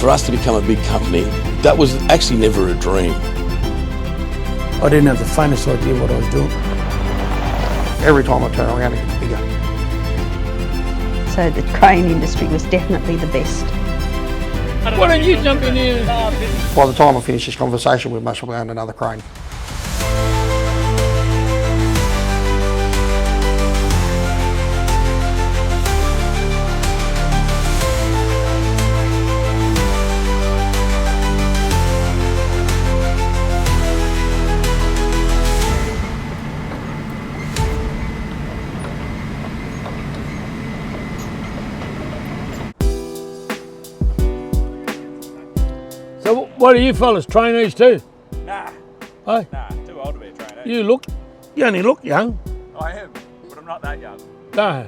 for us to become a big company, that was actually never a dream. I didn't have the faintest idea what I was doing. Every time I turn around, it gets bigger. So the crane industry was definitely the best. Why don't you jump in here? By the time I finish this conversation, we must have found another crane. So what are you fellas, trainees too? Nah. Hey? Nah, too old to be a trainee. You only look young. I am, but I'm not that young. No.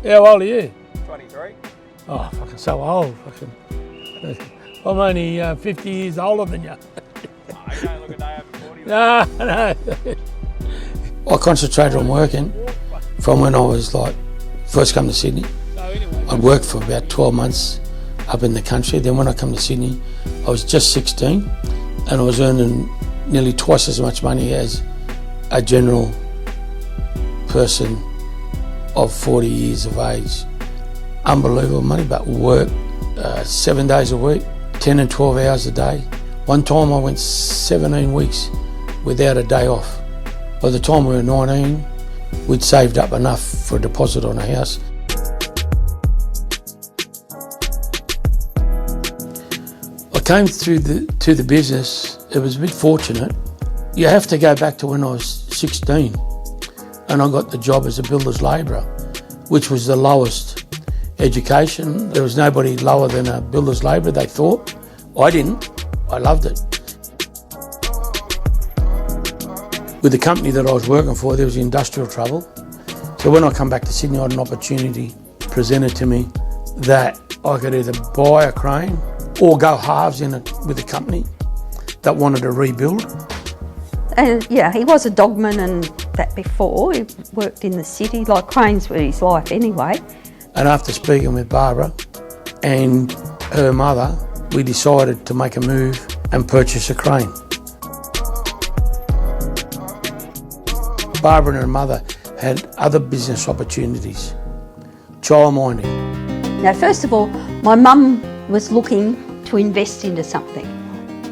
How old are you? 23. Oh, fucking so old. Fucking. I'm only 50 years older than you. I don't look a day over 40. No. I concentrated on working from when I was first come to Sydney. I'd worked for about 12 months up in the country. Then when I come to Sydney, I was just 16 and I was earning nearly twice as much money as a general person of 40 years of age. Unbelievable money, but work 7 days a week, 10 and 12 hours a day. One time I went 17 weeks without a day off. By the time we were 19, we'd saved up enough for a deposit on a house. I came through to the business, it was a bit fortunate. You have to go back to when I was 16 and I got the job as a builder's labourer, which was the lowest education. There was nobody lower than a builder's labourer, they thought. I didn't. I loved it. With the company that I was working for, there was industrial trouble. So when I come back to Sydney, I had an opportunity presented to me that I could either buy a crane or go halves in it with a company that wanted to rebuild. And yeah, he was a dogman and that before. He worked in the city, cranes were his life anyway. And after speaking with Barbara and her mother, we decided to make a move and purchase a crane. Barbara and her mother had other business opportunities, childminding. Now, first of all, my mum was looking to invest into something.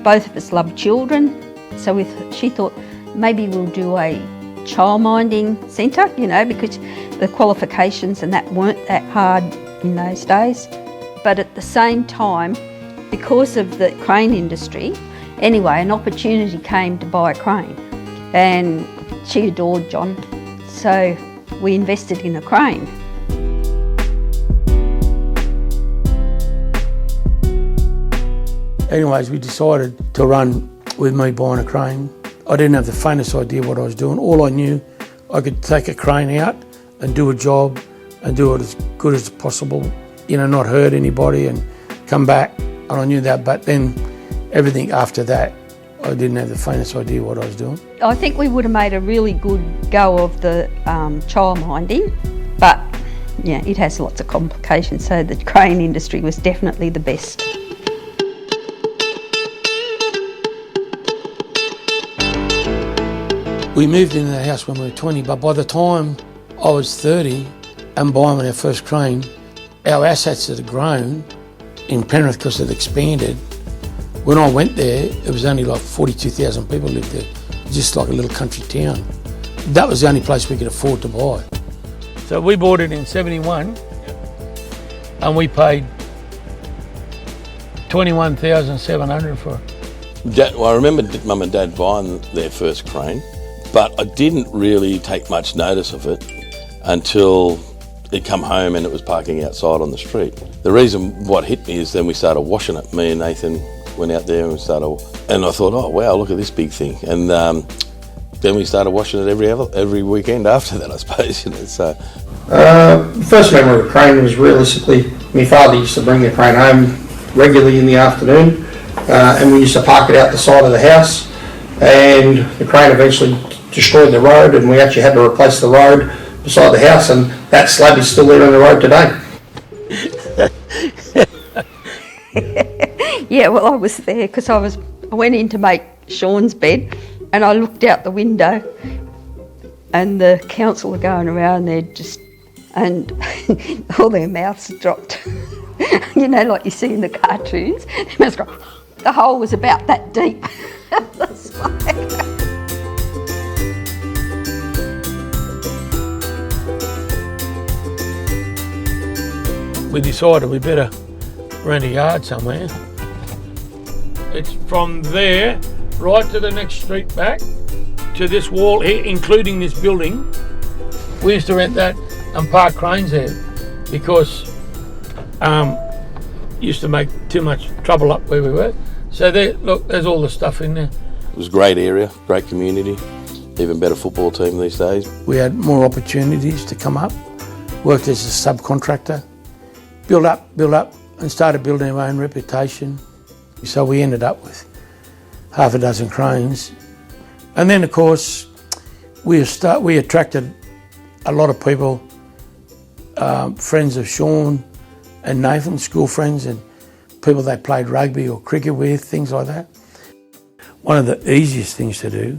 Both of us loved children, so she thought maybe we'll do a childminding centre, because the qualifications and that weren't that hard in those days. But at the same time, because of the crane industry, anyway, an opportunity came to buy a crane. And she adored Jon, so we invested in a crane. Anyways, we decided to run with me buying a crane. I didn't have the faintest idea what I was doing. All I knew, I could take a crane out and do a job and do it as good as possible, not hurt anybody and come back, and I knew that. But then everything after that, I didn't have the faintest idea what I was doing. I think we would have made a really good go of the childminding, but yeah, it has lots of complications, so the crane industry was definitely the best. We moved into the house when we were 20, but by the time I was 30 and buying our first crane, our assets had grown in Penrith because it expanded. When I went there, it was only 42,000 people lived there, just like a little country town. That was the only place we could afford to buy. So we bought it in 71 and we paid $21,700 for it. I remember Mum and Dad buying their first crane, but I didn't really take much notice of it until it come home and it was parking outside on the street. The reason what hit me is then we started washing it. Me and Nathan went out there and and I thought, oh wow, look at this big thing. And then we started washing it every weekend after that, I suppose. First memory of a crane was realistically, my father used to bring the crane home regularly in the afternoon, and we used to park it out the side of the house, and the crane eventually destroyed the road, and we actually had to replace the road beside the house, and that slab is still there on the road today. Yeah, well, I was there because I went in to make Sean's bed, and I looked out the window, and the council were going around there and all their mouths dropped. You know, like you see in the cartoons. The hole was about that deep. That's like... We decided we better rent a yard somewhere. It's from there right to the next street back to this wall here, including this building. We used to rent that and park cranes there because used to make too much trouble up where we were. So there, look, there's all the stuff in there. It was a great area, great community, even better football team these days. We had more opportunities to come up, worked as a subcontractor, build up, and started building our own reputation. So we ended up with half a dozen cranes. And then, of course, we attracted a lot of people, friends of Sean and Nathan, school friends, and people they played rugby or cricket with, things like that. One of the easiest things to do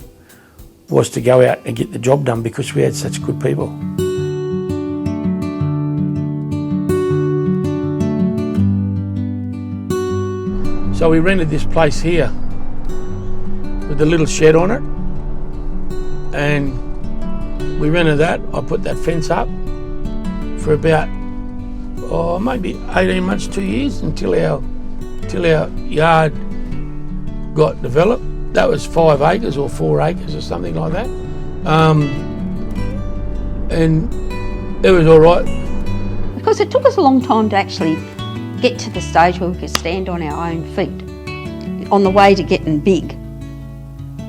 was to go out and get the job done because we had such good people. So we rented this place here with a little shed on it, and we rented that. I put that fence up for about maybe 18 months, 2 years until our yard got developed. That was 5 acres or 4 acres or something like that, and it was all right. Because it took us a long time to actually get to the stage where we could stand on our own feet. On the way to getting big,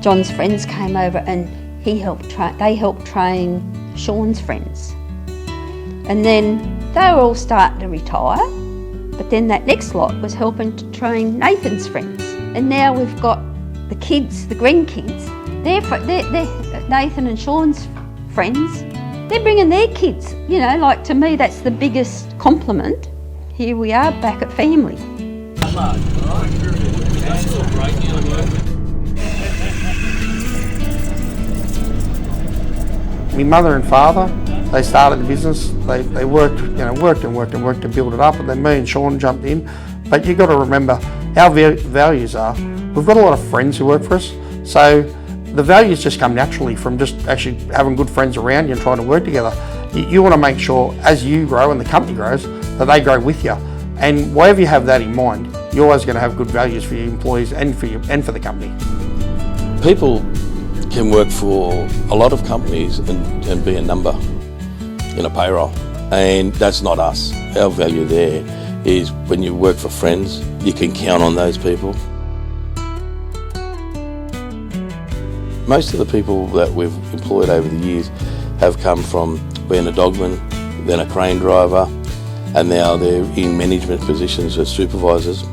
John's friends came over and they helped train Sean's friends. And then they were all starting to retire, but then that next lot was helping to train Nathan's friends. And now we've got the kids, the grandkids, they're Nathan and Sean's friends, they're bringing their kids. You know, like, to me that's the biggest compliment. Here we are back at family. My mother and father, they started the business. They worked to build it up, and then me and Sean jumped in. But you've got to remember, our values are, we've got a lot of friends who work for us, so the values just come naturally from just actually having good friends around you and trying to work together. You want to make sure, as you grow and the company grows, that they grow with you. And wherever you have that in mind, you're always going to have good values for your employees and for the company. People can work for a lot of companies and be a number in a payroll, and that's not us. Our value there is when you work for friends, you can count on those people. Most of the people that we've employed over the years have come from being a dogman, then a crane driver, and now they're in management positions as supervisors.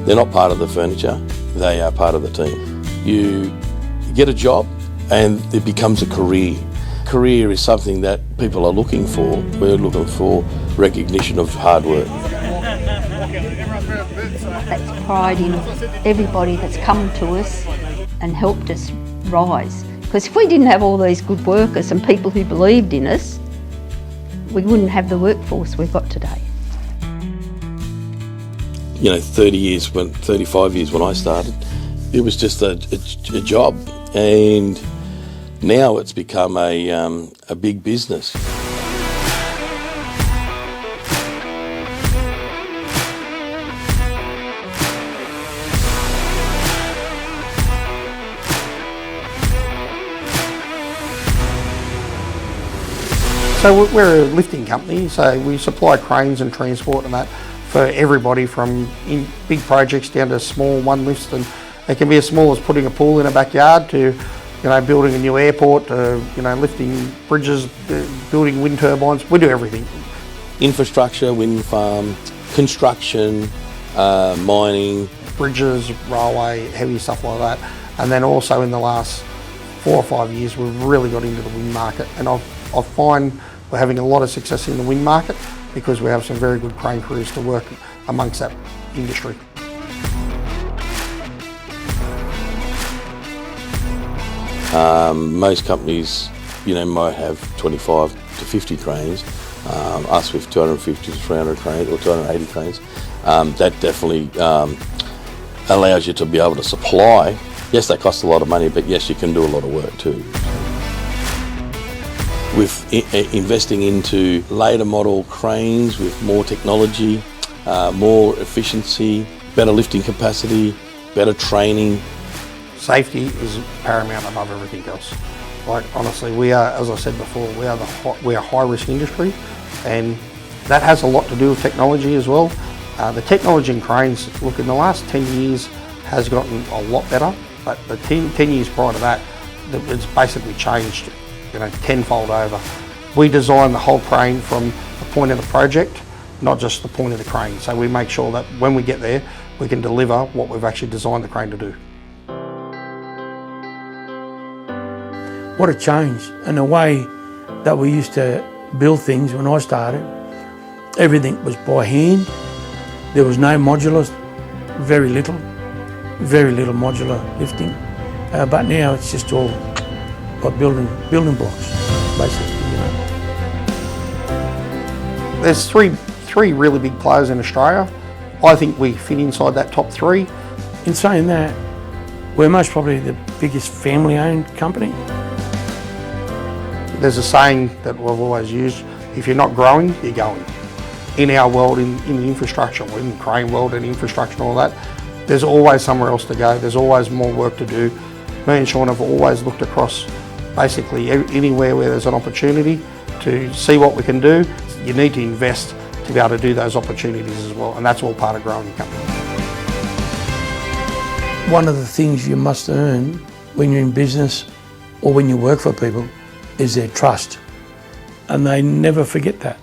They're not part of the furniture, they are part of the team. You get a job and it becomes a career. Career is something that people are looking for. We're looking for recognition of hard work. That's pride in everybody that's come to us and helped us rise. Because if we didn't have all these good workers and people who believed in us, we wouldn't have the workforce we've got today. You know, 35 years when I started, it was just a job, and now it's become a big business. So we're a lifting company, so we supply cranes and transport and that for everybody, from big projects down to small one lifts, and it can be as small as putting a pool in a backyard to, building a new airport, to, lifting bridges, building wind turbines. We do everything. Infrastructure, wind farm, construction, mining. Bridges, railway, heavy stuff like that. And then also in the last 4 or 5 years, we've really got into the wind market, and I find we're having a lot of success in the wind market. because we have some very good crane crews to work amongst that industry. Most companies, might have 25 to 50 cranes. Us with 250 to 300 cranes or 280 cranes. That definitely allows you to be able to supply. Yes, they cost a lot of money, but yes, you can do a lot of work too. With investing into later model cranes with more technology, more efficiency, better lifting capacity, better training. Safety is paramount above everything else. Like honestly, we are, as I said before, we are a high risk industry, and that has a lot to do with technology as well. The technology in cranes, look, in the last 10 years has gotten a lot better, but the 10 years prior to that, it's basically changed, tenfold over. We design the whole crane from the point of the project, not just the point of the crane. So we make sure that when we get there, we can deliver what we've actually designed the crane to do. What a change. And the way that we used to build things when I started, everything was by hand. There was no modulars, very little modular lifting. But now it's just all like building blocks, basically. There's three really big players in Australia. I think we fit inside that top three. In saying that, we're most probably the biggest family-owned company. There's a saying that we've always used, if you're not growing, you're going. In our world, in the infrastructure, in the crane world and infrastructure and all that, there's always somewhere else to go. There's always more work to do. Me and Sean have always looked across basically anywhere where there's an opportunity to see what we can do. You need to invest to be able to do those opportunities as well, and that's all part of growing your company. One of the things you must earn when you're in business or when you work for people is their trust, and they never forget that.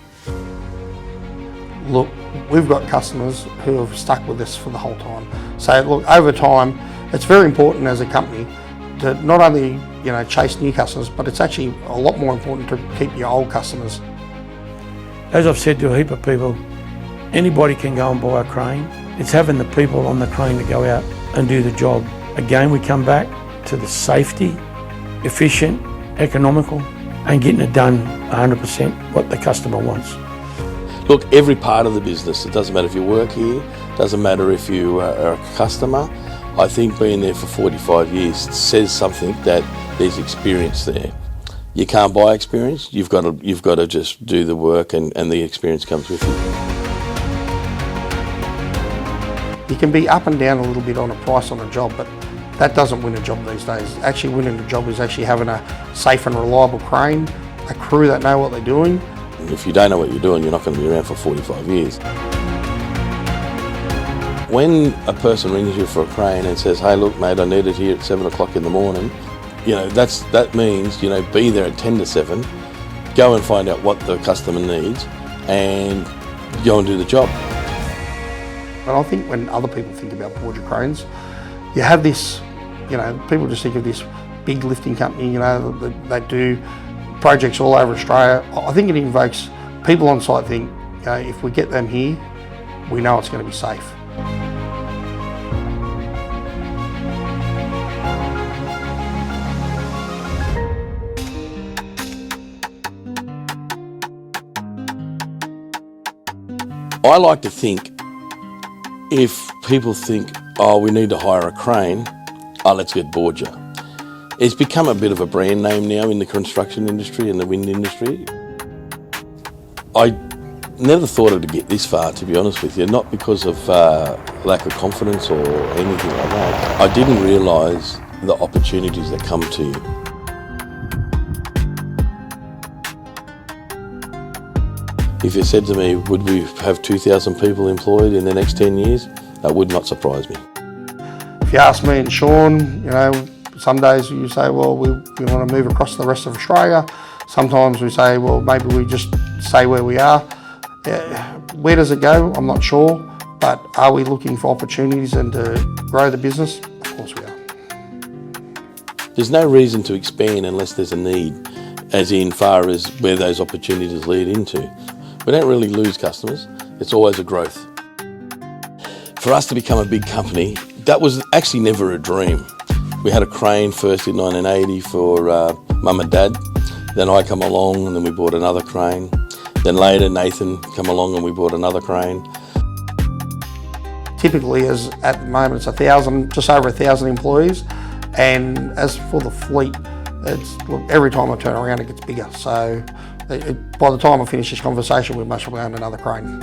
Look, we've got customers who have stuck with us for the whole time. So look, over time, it's very important as a company to not only chase new customers, but it's actually a lot more important to keep your old customers. As I've said to a heap of people, anybody can go and buy a crane. It's having the people on the crane to go out and do the job. Again, we come back to the safety, efficient, economical, and getting it done 100% what the customer wants. Look, every part of the business, it doesn't matter if you work here, doesn't matter if you are a customer. I think being there for 45 years says something that there's experience there. You can't buy experience, you've got to just do the work, and the experience comes with you. You can be up and down a little bit on a price on a job, but that doesn't win a job these days. Actually winning a job is actually having a safe and reliable crane, a crew that know what they're doing. If you don't know what you're doing, you're not going to be around for 45 years. When a person rings you for a crane and says, hey look mate, I need it here at 7 o'clock in the morning, that means, be there at 10 to 7, go and find out what the customer needs and go and do the job. And I think when other people think about Borger cranes, you have this, people just think of this big lifting company, that do projects all over Australia. I think it invokes people on site think, if we get them here, we know it's going to be safe. I like to think, if people think, oh, we need to hire a crane, let's get Borger. It's become a bit of a brand name now in the construction industry and the wind industry. I never thought it would get this far, to be honest with you, not because of lack of confidence or anything like that. I didn't realise the opportunities that come to you. If you said to me, would we have 2,000 people employed in the next 10 years, that would not surprise me. If you ask me and Sean, some days you say, well, we want to move across the rest of Australia. Sometimes we say, well, maybe we just stay where we are. Where does it go? I'm not sure. But are we looking for opportunities and to grow the business? Of course we are. There's no reason to expand unless there's a need, as in far as where those opportunities lead into. We don't really lose customers. It's always a growth. For us to become a big company, that was actually never a dream. We had a crane first in 1980 for Mum and Dad. Then I come along and then we bought another crane. Then later Nathan come along and we bought another crane. Typically, as at the moment, it's 1,000, just over 1,000 employees. And as for the fleet, it's every time I turn around, it gets bigger. So by the time I finish this conversation, we must have owned another crane.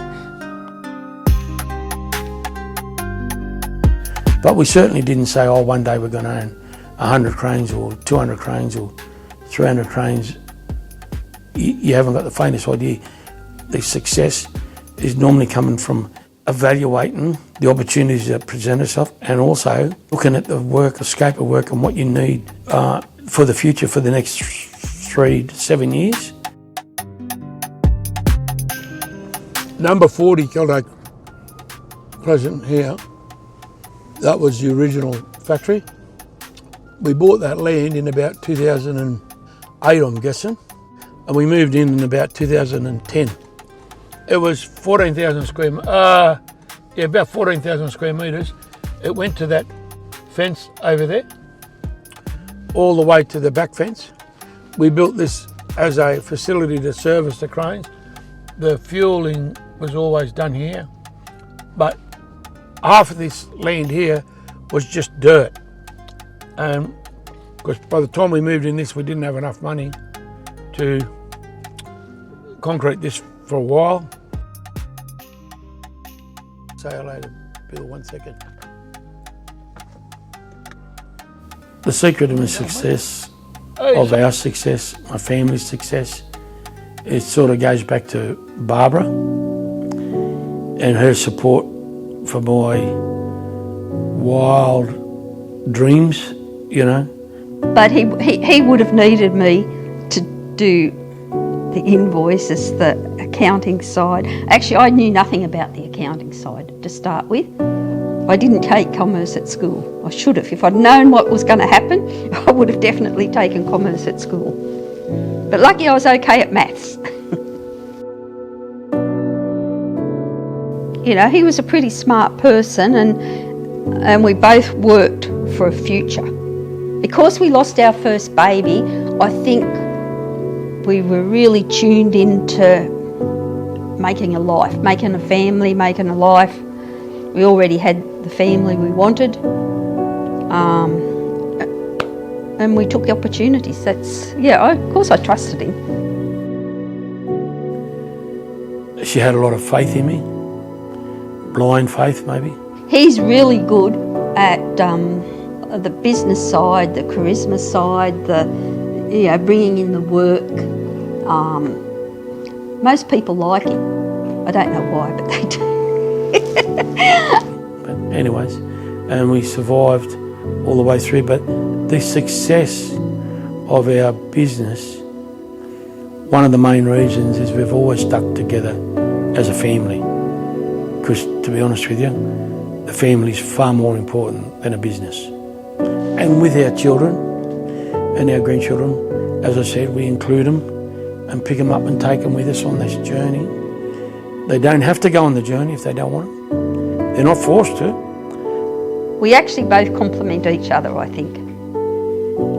But we certainly didn't say, oh, one day we're going to own 100 cranes or 200 cranes or 300 cranes. You haven't got the faintest idea. The success is normally coming from evaluating the opportunities that present itself and also looking at the work, the scope of work and what you need for the future for the next 3 to 7 years. Number 40 Keldo Crescent here, that was the original factory. We bought that land in about 2008, I'm guessing, and we moved in about 2010. It was 14,000 square, about 14,000 square metres. It went to that fence over there, all the way to the back fence. We built this as a facility to service the cranes. The fueling was always done here, but half of this land here was just dirt. Because by the time we moved in this, we didn't have enough money to concrete this for a while. Say hello to Bill 1 second. The secret of my success, of our success, my family's success, it sort of goes back to Barbara and her support for my wild dreams, you know. But he would have needed me to do the invoices, the accounting side. Actually, I knew nothing about the accounting side to start with. I didn't take commerce at school. I should have. If I'd known what was going to happen, I would have definitely taken commerce at school. But lucky I was okay at maths. You know, he was a pretty smart person and we both worked for a future. Because we lost our first baby, I think we were really tuned into making a life, making a family, making a life. We already had the family we wanted, and we took the opportunities. Of course I trusted him. She had a lot of faith in me, blind faith maybe. He's really good at the business side, the charisma side, bringing in the work. Most people like him. I don't know why, but they do. But anyways, and we survived all the way through. But the success of our business, one of the main reasons is we've always stuck together as a family. Because to be honest with you, the family is far more important than a business. And with our children and our grandchildren, as I said, we include them and pick them up and take them with us on this journey. They don't have to go on the journey if they don't want to. They're not forced to. We actually both complement each other, I think.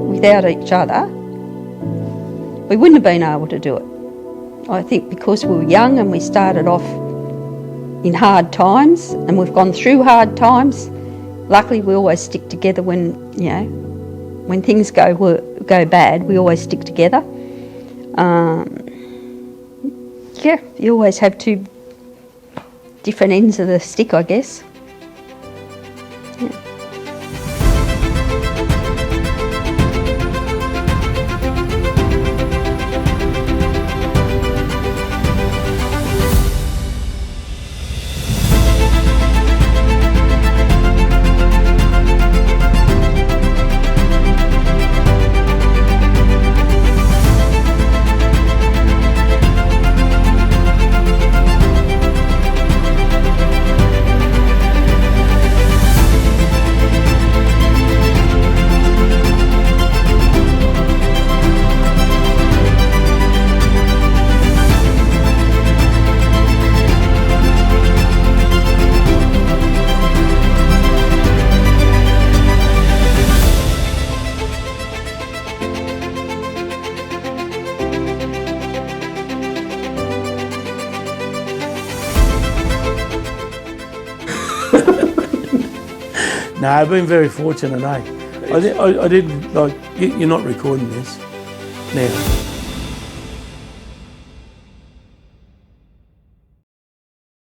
Without each other, we wouldn't have been able to do it. I think because we were young and we started off in hard times and we've gone through hard times, luckily we always stick together when things go bad, we always stick together. You always have two different ends of the stick, I guess. Yeah. No, I've been very fortunate, eh? I did, like, you're not recording this now.